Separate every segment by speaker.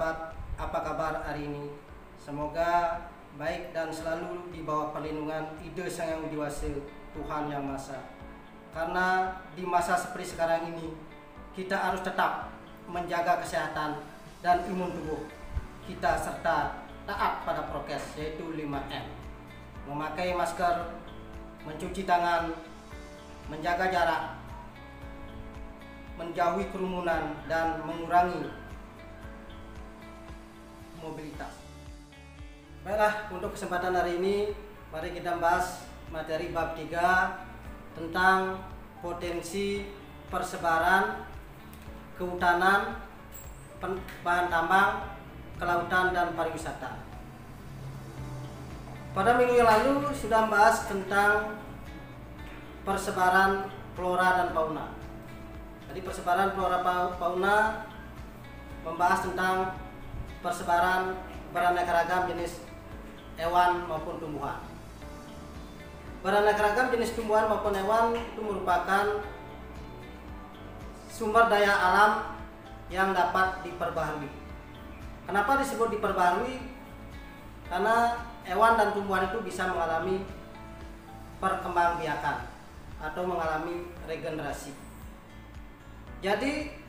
Speaker 1: sahabat, apa kabar hari ini? Semoga baik dan selalu di bawah perlindungan ide Sang Yang Widi Wasa, Tuhan Yang Maha Esa. Karena di masa seperti sekarang ini, kita harus tetap menjaga kesehatan dan imun tubuh kita serta taat pada prokes, yaitu 5M. Memakai masker, mencuci tangan, menjaga jarak, menjauhi kerumunan, dan mengurangi mobilitas. Baiklah, untuk kesempatan hari ini mari kita bahas materi bab 3 tentang potensi persebaran kehutanan, bahan tambang, kelautan, dan pariwisata. Pada minggu yang lalu sudah membahas tentang persebaran flora dan fauna. Jadi persebaran flora fauna membahas tentang persebaran beraneka ragam jenis hewan maupun tumbuhan. Beraneka ragam jenis tumbuhan maupun hewan itu merupakan sumber daya alam yang dapat diperbaharui. Kenapa disebut diperbaharui? Karena hewan dan tumbuhan itu bisa mengalami perkembangbiakan atau mengalami regenerasi. Jadi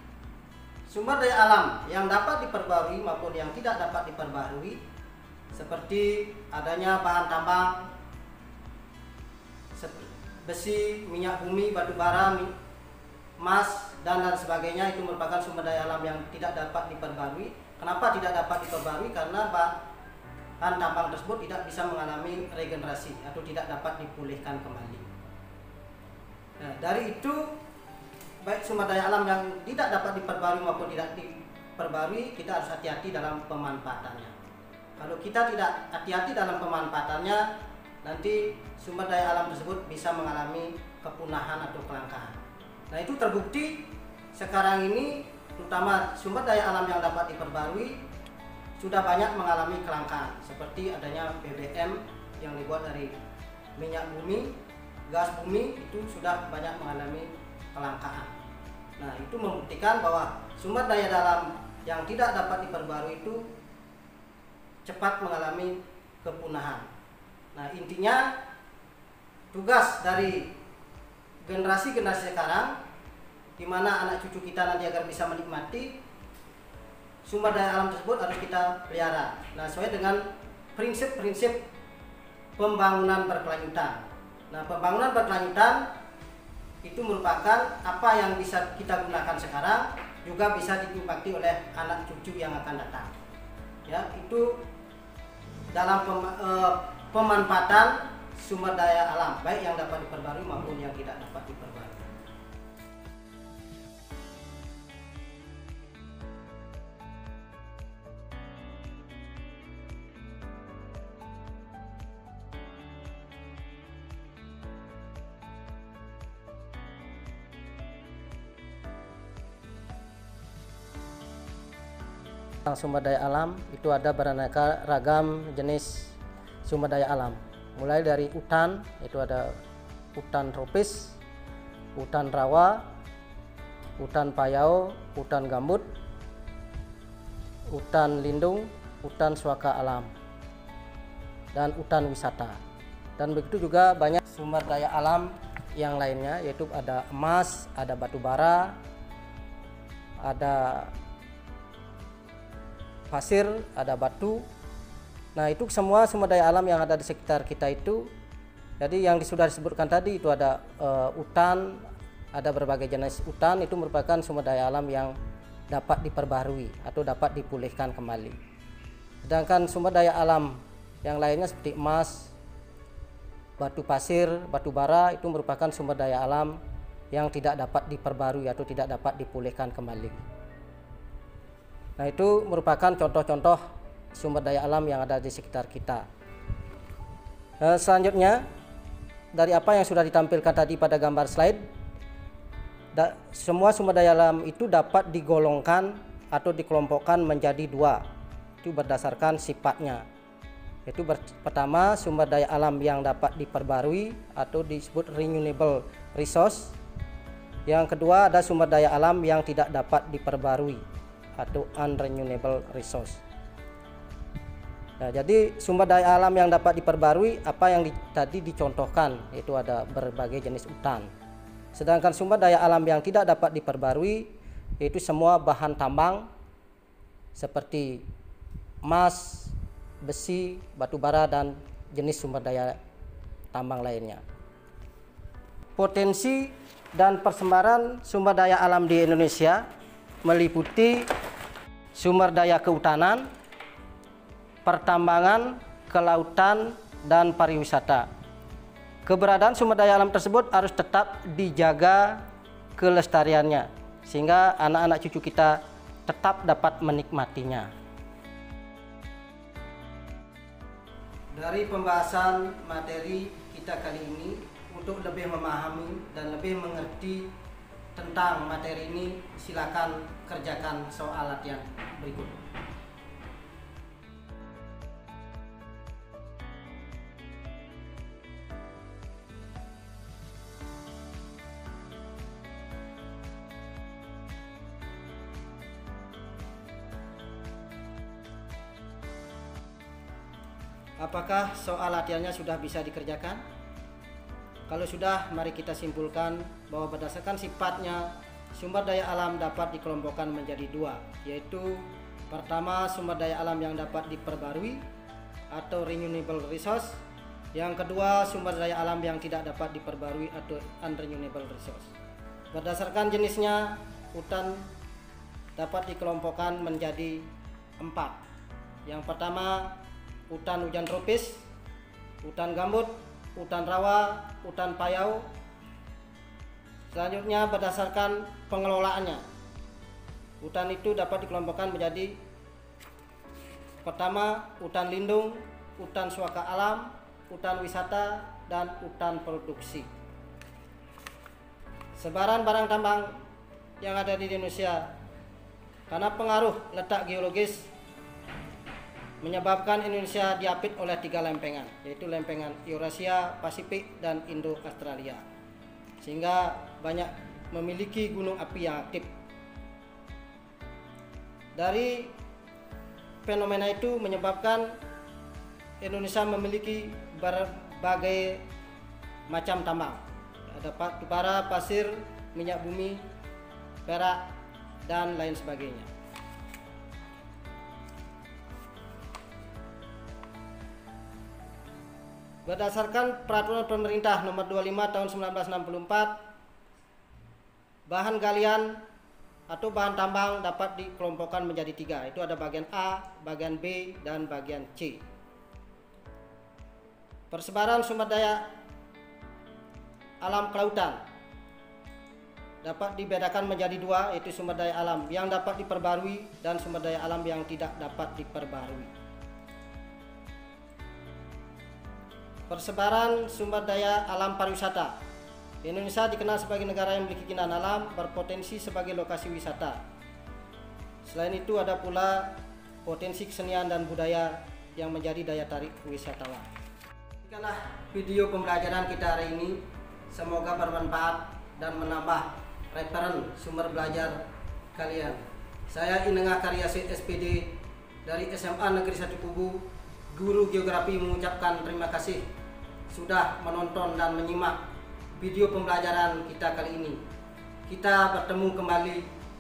Speaker 1: sumber daya alam yang dapat diperbarui maupun yang tidak dapat diperbarui seperti adanya bahan tambang besi, minyak bumi, batu bara, emas, dan sebagainya, itu merupakan sumber daya alam yang tidak dapat diperbarui. Kenapa tidak dapat diperbarui? Karena bahan tambang tersebut tidak bisa mengalami regenerasi atau tidak dapat dipulihkan kembali. Nah, dari itu baik sumber daya alam yang tidak dapat diperbarui maupun tidak diperbarui, kita harus hati-hati dalam pemanfaatannya. Kalau kita tidak hati-hati dalam pemanfaatannya, nanti sumber daya alam tersebut bisa mengalami kepunahan atau kelangkaan. Nah, itu terbukti sekarang ini, terutama sumber daya alam yang dapat diperbarui sudah banyak mengalami kelangkaan, seperti adanya BBM yang dibuat dari minyak bumi, gas bumi, itu sudah banyak mengalami kelangkaan. Nah, itu membuktikan bahwa sumber daya alam yang tidak dapat diperbarui itu cepat mengalami kepunahan. Nah, intinya tugas dari generasi-generasi sekarang, di mana anak cucu kita nanti agar bisa menikmati sumber daya alam tersebut, harus kita pelihara. Nah, sesuai dengan prinsip-prinsip pembangunan berkelanjutan. Nah, pembangunan berkelanjutan itu merupakan apa yang bisa kita gunakan sekarang juga bisa dinikmati oleh anak cucu yang akan datang. Ya, itu dalam pemanfaatan sumber daya alam, baik yang dapat diperbarui maupun yang tidak dapat diperbarui. Sumber daya alam itu ada beraneka ragam jenis sumber daya alam, mulai dari hutan, itu ada hutan tropis, hutan rawa, hutan payau, hutan gambut, hutan lindung, hutan suaka alam, dan hutan wisata. Dan begitu juga banyak sumber daya alam yang lainnya, yaitu ada emas, ada batu bara, ada pasir, ada batu. Nah, itu semua sumber daya alam yang ada di sekitar kita itu. Jadi yang sudah disebutkan tadi itu ada hutan, ada berbagai jenis hutan, itu merupakan sumber daya alam yang dapat diperbarui atau dapat dipulihkan kembali. Sedangkan sumber daya alam yang lainnya seperti emas, batu pasir, batu bara, itu merupakan sumber daya alam yang tidak dapat diperbarui atau tidak dapat dipulihkan kembali. Nah, itu merupakan contoh-contoh sumber daya alam yang ada di sekitar kita. Selanjutnya, dari apa yang sudah ditampilkan tadi pada gambar slide, semua sumber daya alam itu dapat digolongkan atau dikelompokkan menjadi dua. Itu berdasarkan sifatnya. Yaitu pertama, sumber daya alam yang dapat diperbarui atau disebut renewable resource. Yang kedua, ada sumber daya alam yang tidak dapat diperbarui. atau unrenewable resource. Nah, jadi sumber daya alam yang dapat diperbarui apa yang tadi dicontohkan, yaitu ada berbagai jenis hutan. Sedangkan sumber daya alam yang tidak dapat diperbarui yaitu semua bahan tambang seperti emas, besi, batu bara, dan jenis sumber daya tambang lainnya. Potensi dan persebaran sumber daya alam di Indonesia meliputi sumber daya kehutanan, pertambangan, kelautan, dan pariwisata. Keberadaan sumber daya alam tersebut harus tetap dijaga kelestariannya, sehingga anak-anak cucu kita tetap dapat menikmatinya. Dari pembahasan materi kita kali ini, untuk lebih memahami dan lebih mengerti tentang materi ini, silakan kerjakan soal latihan berikut. Apakah soal latihannya sudah bisa dikerjakan? Kalau sudah, mari kita simpulkan bahwa berdasarkan sifatnya, sumber daya alam dapat dikelompokkan menjadi dua, yaitu pertama, sumber daya alam yang dapat diperbarui atau renewable resource. Yang kedua, sumber daya alam yang tidak dapat diperbarui atau unrenewable resource. Berdasarkan jenisnya, hutan dapat dikelompokkan menjadi 4. Yang pertama, hutan hujan tropis, hutan gambut, hutan rawa, hutan payau. Selanjutnya berdasarkan pengelolaannya, hutan itu dapat dikelompokkan menjadi pertama, hutan lindung, hutan suaka alam, hutan wisata, dan hutan produksi. Sebaran barang tambang yang ada di Indonesia karena pengaruh letak geologis menyebabkan Indonesia diapit oleh 3 lempengan, yaitu lempengan Eurasia, Pasifik, dan Indo-Australia, sehingga banyak memiliki gunung api yang aktif. Dari fenomena itu menyebabkan Indonesia memiliki berbagai macam tambang, ada batu bara, pasir, minyak bumi, perak, dan lain sebagainya. Berdasarkan Peraturan Pemerintah Nomor 25 Tahun 1964, bahan galian atau bahan tambang dapat dikelompokkan menjadi 3, itu ada bagian A, bagian B, dan bagian C. Persebaran sumber daya alam kelautan dapat dibedakan menjadi 2, yaitu sumber daya alam yang dapat diperbarui dan sumber daya alam yang tidak dapat diperbarui. Persebaran sumber daya alam pariwisata. Indonesia dikenal sebagai negara yang memiliki keindahan alam, berpotensi sebagai lokasi wisata. Selain itu ada pula potensi kesenian dan budaya yang menjadi daya tarik wisatawan. Demikianlah video pembelajaran kita hari ini. Semoga bermanfaat dan menambah referen sumber belajar kalian. Saya Inengah Karyasi SPD dari SMA Negeri 1 Kubu, Guru Geografi, mengucapkan terima kasih sudah menonton dan menyimak video pembelajaran kita kali ini. Kita bertemu kembali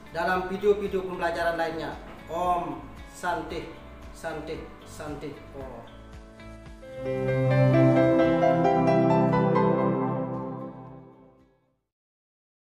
Speaker 1: dalam video-video pembelajaran lainnya. Om Santi Santi Santi Om.